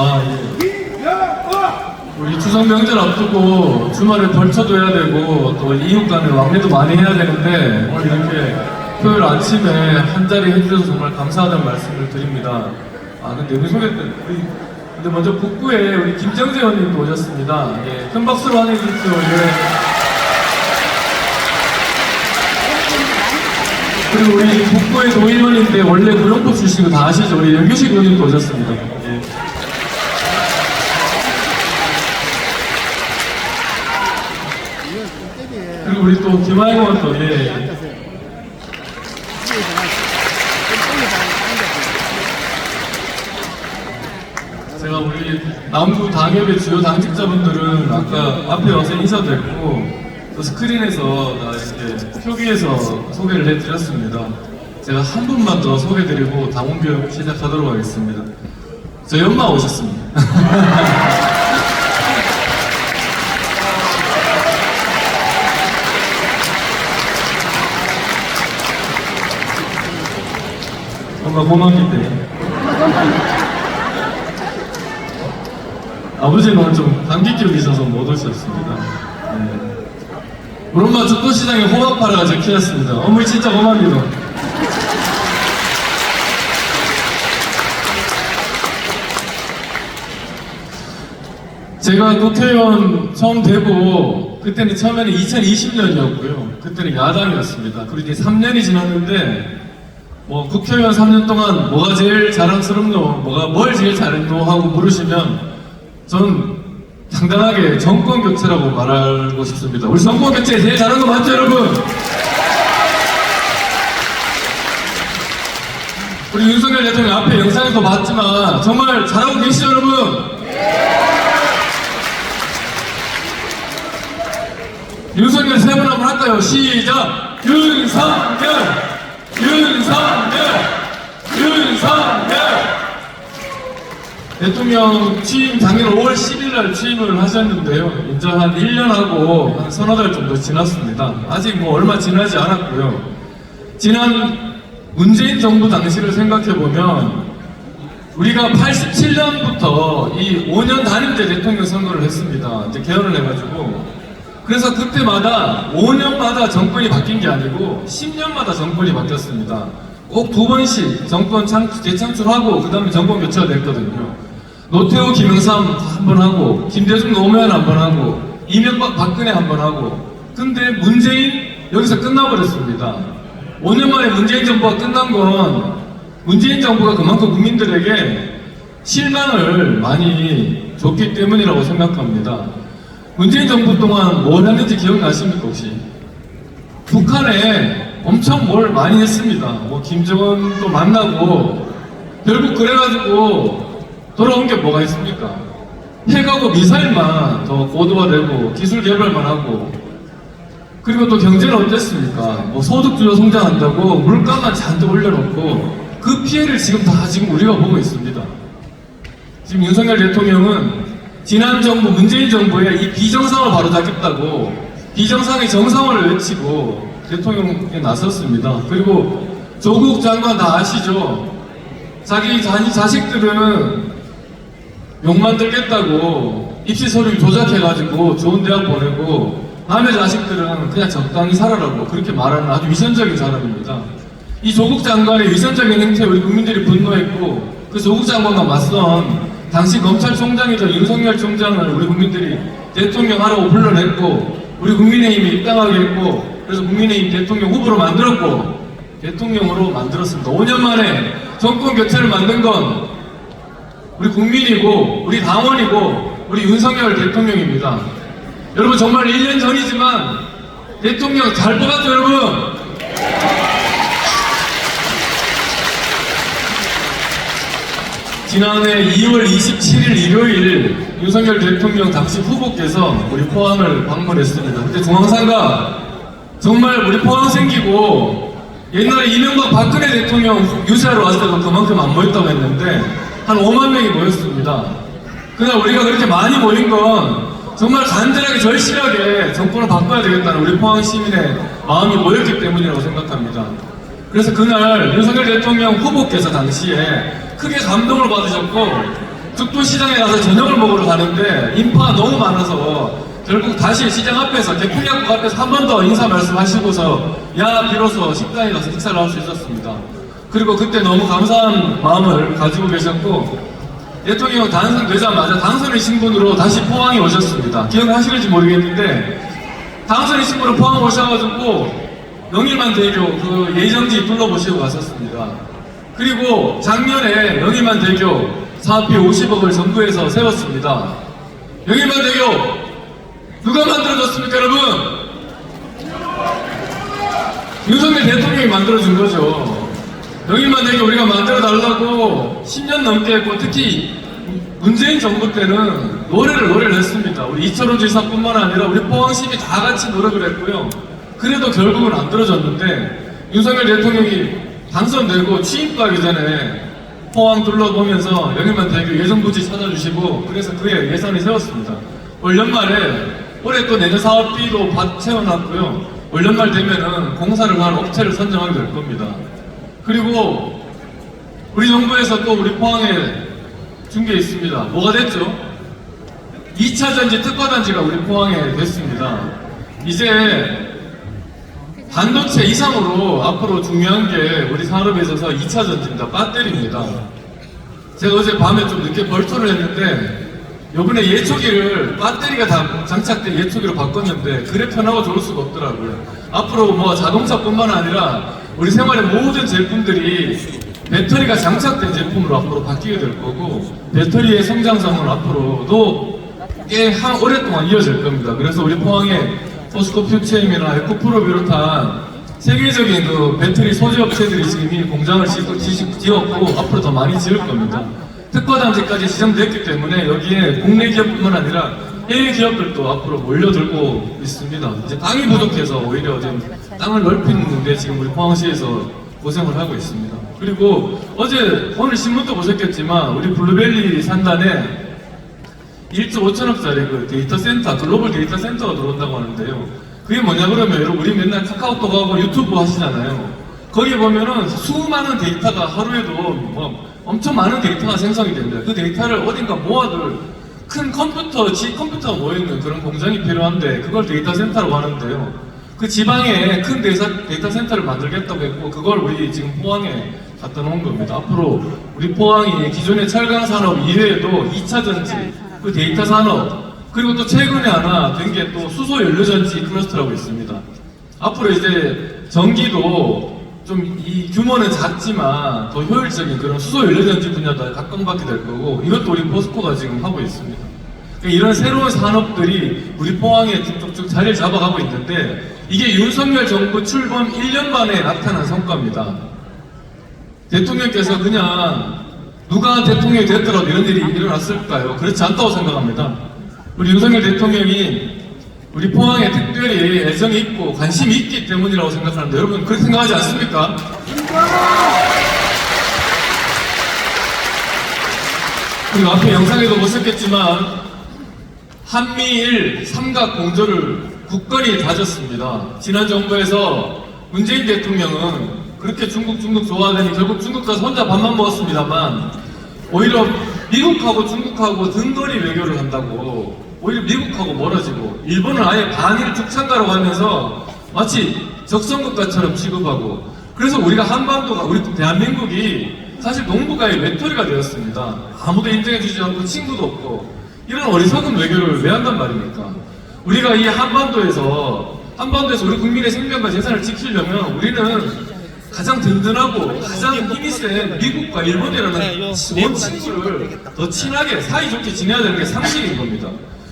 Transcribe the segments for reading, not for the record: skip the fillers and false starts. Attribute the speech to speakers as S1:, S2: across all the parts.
S1: 아, 예. 우리 추석 명절 앞두고 주말에 벌초도 해야 되고 또 이웃 간에 왕래도 많이 해야 되는데 오늘 이렇게 토요일 아침에 한 자리 해주셔서 정말 감사하다는 말씀을 드립니다. 아, 근데 우리 근데 먼저 북구에 우리 김정재 의원님도 오셨습니다. 예, 큰 박수로 환영해 주십시오. 예. 그리고 우리 북구의 노의원인데 원래 무용법 출신거 다 아시죠? 우리 연규식 의원님도 오셨습니다. 예. 그리고 우리 또 김하영 의원도 예. 제가 우리 남부 당협의 주요 당직자분들은 아까 앞에 와서 인사드렸고 또 스크린에서 이렇게 표기에서 소개를 해드렸습니다. 제가 한 분만 더 소개드리고 당원교육 시작하도록 하겠습니다. 저희 엄마 오셨습니다. 엄마 고맙기 때문에. 아버지는 오늘 좀 감기 기운이 있어서 못 오셨습니다. 네. 우리 엄마 죽도시장에 호박파라가 적혀졌습니다. 어머니 진짜 고맙니다. 제가 국회의원 처음 되고 그때는 처음에는 2020년이었고요. 그때는 야당이었습니다. 그리고 이제 3년이 지났는데 뭐 국회의원 3년 동안 뭐가 제일 자랑스럽노? 뭘 제일 잘했노? 하고 물으시면 전 당당하게 정권 교체라고 말하고 싶습니다. 우리 정권 교체 제일 잘한 거 맞죠, 여러분? 우리 윤석열 대통령 앞에 영상에서 봤지만 정말 잘하고 계시죠, 여러분? 윤석열 세 번 한번 할까요? 시작! 윤석열! 윤석열! 윤석열! 대통령 취임 당일 5월 10일날 취임을 하셨는데요. 이제 한 1년하고 한 서너 달 정도 지났습니다. 아직 뭐 얼마 지나지 않았고요. 지난 문재인 정부 당시를 생각해보면 우리가 87년부터 이 5년 단임제 대통령 선거를 했습니다. 이제 개헌을 해가지고. 그래서 그때마다 5년마다 정권이 바뀐 게 아니고 10년마다 정권이 바뀌었습니다. 꼭 2번씩 정권 재창출하고 그 다음에 정권 교체가 됐거든요. 노태우, 김영삼 한 번 하고 김대중, 노무현 한 번 하고 이명박, 박근혜 한 번 하고 근데 문재인 여기서 끝나버렸습니다. 5년 만에 문재인 정부가 끝난 건 문재인 정부가 그만큼 국민들에게 실망을 많이 줬기 때문이라고 생각합니다. 문재인 정부 동안 뭘 했는지 기억나십니까 혹시? 북한에 엄청 뭘 많이 했습니다. 뭐 김정은도 만나고 결국 그래가지고 돌아온 게 뭐가 있습니까? 핵하고 미사일만 더 고도화되고 기술 개발만 하고 그리고 또 경제는 어땠습니까? 뭐 소득주도 성장한다고 물가만 잔뜩 올려놓고 그 피해를 지금 우리가 보고 있습니다. 지금 윤석열 대통령은 지난 정부, 문재인 정부의 이 비정상을 바로잡겠다고 비정상의 정상화를 외치고 대통령에 나섰습니다. 그리고 조국 장관 다 아시죠? 자기 자식들은 욕 만들겠다고 입시 서류 조작해가지고 좋은 대학 보내고 남의 자식들은 그냥 적당히 살아라고 그렇게 말하는 아주 위선적인 사람입니다. 이 조국 장관의 위선적인 행태에 우리 국민들이 분노했고 그 조국 장관과 맞선 당시 검찰총장이던 윤석열 총장을 우리 국민들이 대통령 하라고 불러냈고 우리 국민의힘에 입당하게 했고 그래서 국민의힘 대통령 후보로 만들었고 대통령으로 만들었습니다. 5년 만에 정권 교체를 만든 건 우리 국민이고 우리 당원이고 우리 윤석열 대통령입니다. 여러분 정말 1년 전이지만 대통령 잘 뽑았죠 여러분? 지난해 2월 27일 일요일 윤석열 대통령 당시 후보께서 우리 포항을 방문했습니다. 그때 중앙사가 정말 우리 포항 생기고 옛날에 이명박 박근혜 대통령 유세하러 왔을 때도 그만큼 안 모였다고 했는데 한 5만 명이 모였습니다. 그날 우리가 그렇게 많이 모인 건 정말 간절하게 절실하게 정권을 바꿔야 되겠다는 우리 포항 시민의 마음이 모였기 때문이라고 생각합니다. 그래서 그날 윤석열 대통령 후보께서 당시에 크게 감동을 받으셨고 죽도시장에 가서 저녁을 먹으러 가는데 인파가 너무 많아서 결국 다시 시장 앞에서 대풍약국 앞에서 한 번 더 인사 말씀하시고서 비로소 식당에 가서 식사를 할 수 있었습니다. 그리고 그때 너무 감사한 마음을 가지고 계셨고 대통령 당선되자마자 당선인 신분으로 다시 포항에 오셨습니다. 기억하시는지 모르겠는데 당선인 신분으로 포항 오셔가지고 영일만 대교 그 예정지 둘러보시고 갔었습니다. 그리고 작년에 영일만 대교 사업비 50억을 정부에서 세웠습니다. 영일만 대교 누가 만들어줬습니까, 여러분? 윤석열 대통령이 만들어준 거죠. 영일만 대교 우리가 만들어달라고 10년 넘게 했고, 특히 문재인 정부 때는 노래를 했습니다. 우리 이철호 지사뿐만 아니라 우리 포항시민이 다 같이 노력을 했고요. 그래도 결국은 안 들어졌는데 윤석열 대통령이 당선되고 취임하기 전에 포항 둘러보면서 영일만 대교 예정부지 찾아주시고 그래서 그에 예산을 세웠습니다. 올 연말에 올해 또 내년 사업비도 채워놨고요. 올 연말 되면은 공사를 할 업체를 선정하게 될 겁니다. 그리고 우리 정부에서 또 우리 포항에 준 게 있습니다. 뭐가 됐죠? 2차 전지 특화단지가 우리 포항에 됐습니다. 이제 반도체 이상으로 앞으로 중요한 게 우리 산업에 있어서 2차 전지입니다. 배터리입니다. 제가 어제 밤에 좀 늦게 벌초를 했는데 요번에 예초기를 배터리가 다 장착된 예초기로 바꿨는데 그래 편하고 좋을 수가 없더라고요. 앞으로 뭐 자동차뿐만 아니라 우리 생활의 모든 제품들이 배터리가 장착된 제품으로 앞으로 바뀌게 될 거고 배터리의 성장성은 앞으로도 꽤 오랫동안 이어질 겁니다. 그래서 우리 포항에 포스코 퓨처엠이나 에코프로 비롯한 세계적인 그 배터리 소재 업체들이 지금 이 공장을 지었고 앞으로 더 많이 지을 겁니다. 특화단지까지 지정됐기 때문에 여기에 국내 기업뿐만 아니라 해외 기업들도 앞으로 몰려들고 있습니다. 이제 땅이 부족해서 오히려 지금 땅을 넓히는데 지금 우리 포항시에서 고생을 하고 있습니다. 그리고 오늘 신문도 보셨겠지만 우리 블루벨리 산단에 1조 5천억짜리 그 데이터 센터, 글로벌 데이터 센터가 들어온다고 하는데요. 그게 뭐냐 그러면 여러분 우리 맨날 카카오톡하고 유튜브 하시잖아요. 거기 보면은 수많은 데이터가 하루에도 뭐 엄청 많은 데이터가 생성이 됩니다. 그 데이터를 어딘가 모아둘 큰 컴퓨터가 모여있는 그런 공장이 필요한데 그걸 데이터 센터라고 하는데요. 그 지방에 큰 데이터 센터를 만들겠다고 했고 그걸 우리 지금 포항에 갖다 놓은 겁니다. 앞으로 우리 포항이 기존의 철강 산업 이외에도 2차 전지, 그 데이터 산업, 그리고 또 최근에 하나 된 게 또 수소 연료 전지 클러스터라고 있습니다. 앞으로 이제 전기도 좀 이 규모는 작지만 더 효율적인 그런 수소 연료 전지 분야도 각광받게 될 거고 이것도 우리 포스코가 지금 하고 있습니다. 그러니까 이런 새로운 산업들이 우리 포항에 쭉쭉쭉 자리를 잡아가고 있는데 이게 윤석열 정부 출범 1년 만에 나타난 성과입니다. 대통령께서 그냥 누가 대통령이 됐더라도 이런 일이 일어났을까요? 그렇지 않다고 생각합니다. 우리 윤석열 대통령이 우리 포항에 특별히 애정이 있고 관심이 있기 때문이라고 생각하는데 여러분 그렇게 생각하지 않습니까? 그리고 앞에 영상에도 보셨겠지만 한미일 삼각 공조를 굳건히 다졌습니다. 지난 정부에서 문재인 대통령은 그렇게 중국 좋아하더니 결국 중국 가서 혼자 밥만 먹었습니다만 오히려 미국하고 중국하고 등거리 외교를 한다고 오히려 미국하고 멀어지고 일본은 아예 반일 죽창가라고 하면서 마치 적성국가처럼 취급하고 그래서 우리가 한반도가 우리 대한민국이 사실 농부가의 외톨이가 되었습니다. 아무도 인정해주지 않고 친구도 없고 이런 어리석은 외교를 왜 한단 말입니까? 우리가 이 한반도에서 우리 국민의 생명과 재산을 지키려면 우리는 가장 든든하고 가장 힘이 센 미국과 일본이라는 좋은 친구를 더 친하게 사이좋게 지내야 되는 게 상식인 겁니다.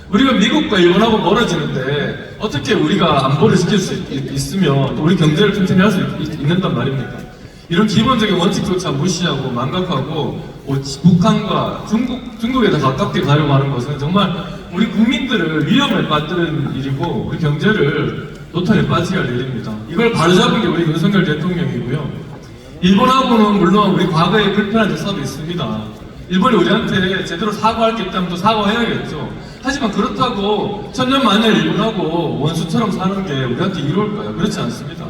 S1: 우리가 미국과 일본하고 멀어지는데 어떻게 우리가 안보를 지킬 수 있으면 우리 경제를 튼튼히 할 수 있는단 말입니까? 이런 기본적인 원칙조차 무시하고 망각하고 북한과 중국에 더 가깝게 가려고 하는 것은 정말 우리 국민들을 위험에 빠뜨리는 일이고 우리 경제를 노탄에 빠지게 할 일입니다. 이걸 바로잡은 게 우리 윤석열 대통령이고요. 일본하고는 물론 우리 과거에 불편한 역사도 있습니다. 일본이 우리한테 제대로 사과할 게 있다면 또 사과해야겠죠. 하지만 그렇다고 천년만년 일본하고 원수처럼 사는 게 우리한테 이로울까요? 그렇지 않습니다.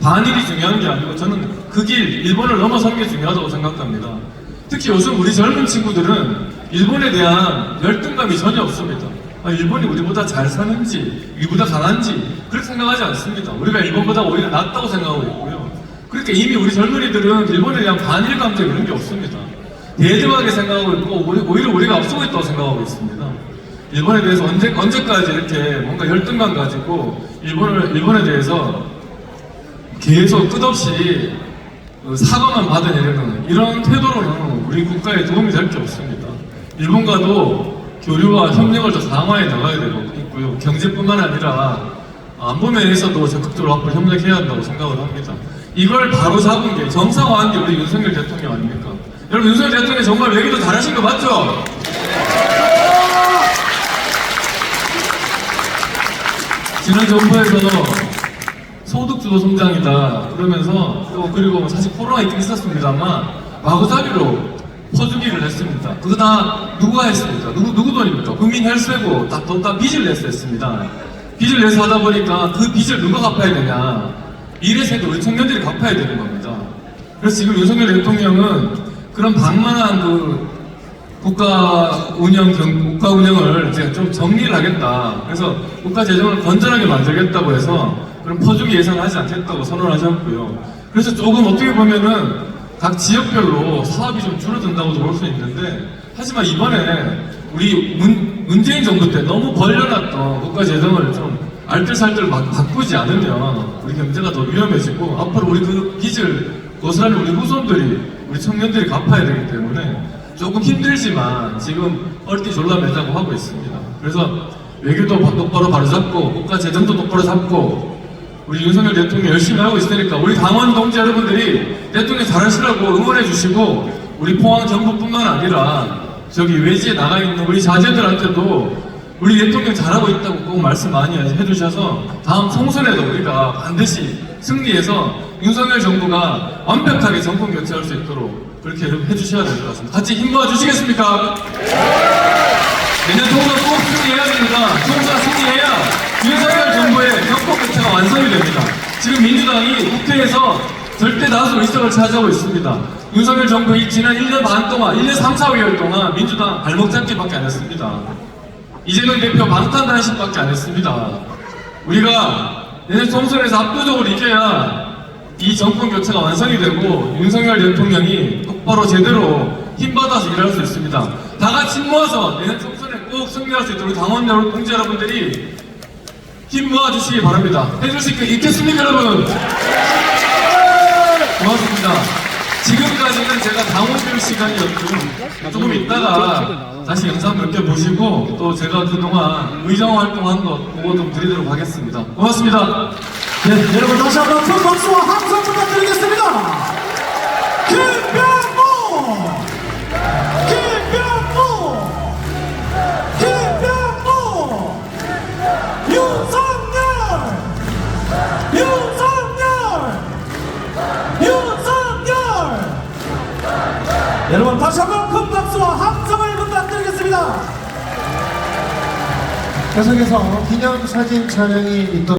S1: 반일이 중요한 게 아니고 저는 그 길, 일본을 넘어서는 게 중요하다고 생각합니다. 특히 요즘 우리 젊은 친구들은 일본에 대한 열등감이 전혀 없습니다. 일본이 우리보다 잘 사는지, 우리보다 강한지 그렇게 생각하지 않습니다. 우리가 일본보다 오히려 낫다고 생각하고 있고요. 그러니까 이미 우리 젊은이들은 일본에 대한 반일 감정 이런 게 없습니다. 대등하게 생각하고 있고 오히려 우리가 앞서고 있다고 생각하고 있습니다. 일본에 대해서 언제까지 이렇게 뭔가 열등감 가지고 일본에 대해서 계속 끝없이 사과만 받아내려는 이런 태도로는 우리 국가에 도움이 될 게 없습니다. 일본과도 교류와 협력을 더 강화해 나가야 되고 있고요. 경제뿐만 아니라 안보 면에서도 적극적으로 앞으로 협력해야 한다고 생각을 합니다. 이걸 바로 잡은 게 정상화한 게 우리 윤석열 대통령 아닙니까? 여러분 윤석열 대통령 정말 외교도 잘하신 거 맞죠? 지난 정부에서 소득주도 성장이다 그러면서 그리고 사실 코로나 있긴 있었습니다만 마구잡이로 퍼주기를 했습니다. 그거 다 누가 했습니까? 누구 돈입니까? 국민 혈세고 다 빚을 내서 했습니다. 빚을 내서 하다 보니까 그 빚을 누가 갚아야 되냐? 이래서도 우리 청년들이 갚아야 되는 겁니다. 그래서 지금 윤석열 대통령은 그런 방만한 국가 운영을 이제 좀 정리를 하겠다. 그래서 국가 재정을 건전하게 만들겠다고 해서 그런 퍼주기 예산을 하지 않겠다고 선언하셨고요. 그래서 조금 어떻게 보면은 각 지역별로 사업이 좀 줄어든다고도 볼 수 있는데, 하지만 이번에 우리 문재인 정부 때 너무 벌려놨던 국가 재정을 좀 알뜰살뜰 바꾸지 않으면 우리 경제가 더 위험해지고 앞으로 우리 그 빚을 고스란히 우리 후손들이, 우리 청년들이 갚아야 되기 때문에 조금 힘들지만 지금 얼띠졸라매자고 하고 있습니다. 그래서 외교도 똑바로 바로잡고 국가 재정도 똑바로 잡고 우리 윤석열 대통령 열심히 하고 있으니까 우리 당원 동지 여러분들이 대통령 잘하시라고 응원해 주시고, 우리 포항 정부뿐만 아니라 저기 외지에 나가 있는 우리 자제들한테도 우리 대통령 잘하고 있다고 꼭 말씀 많이 해주셔서 다음 총선에도 우리가 반드시 승리해서 윤석열 정부가 완벽하게 정권 교체할 수 있도록 그렇게 해주셔야 될 것 같습니다. 같이 힘 모아 주시겠습니까? 내년 총선 꼭 승리해야 됩니다. 총선 승리해야 윤석열 정부의 정권 교체가 완성이 됩니다. 지금 민주당이 국회에서 절대 다수 의석을 차지하고 있습니다. 윤석열 정부의 지난 1년 반 동안, 1년 3, 4개월 동안 민주당 발목 잡기밖에 안 했습니다. 이재명 대표 방탄단식밖에 안 했습니다. 우리가 내년 총선에서 압도적으로 이겨야 이 정권 교체가 완성이 되고 윤석열 대통령이 똑바로 제대로 힘받아서 일할 수 있습니다. 다 같이 모아서 내년 총선에 꼭 승리할 수 있도록 당원 여러분, 동지 여러분들이 힘 모아주시기 바랍니다. 해줄 수 있겠습니까, 여러분? 고맙습니다. 지금까지는 제가 당원별 시간이었고, 조금 있다가 다시 영상 몇 개 보시고 또 제가 그동안 의정 활동한 것 보고 좀 드리도록 하겠습니다. 고맙습니다.
S2: 네, 여러분 다시 한번 큰 박수와 함성 부탁드리겠습니다. 김병모! 김병모! 김병모! 윤석열! 윤석열! 윤석열! 여러분 다시 한번 큰 박수와 함성을 부탁드리겠습니다.
S3: 계속해서 기념사진 촬영이 있도록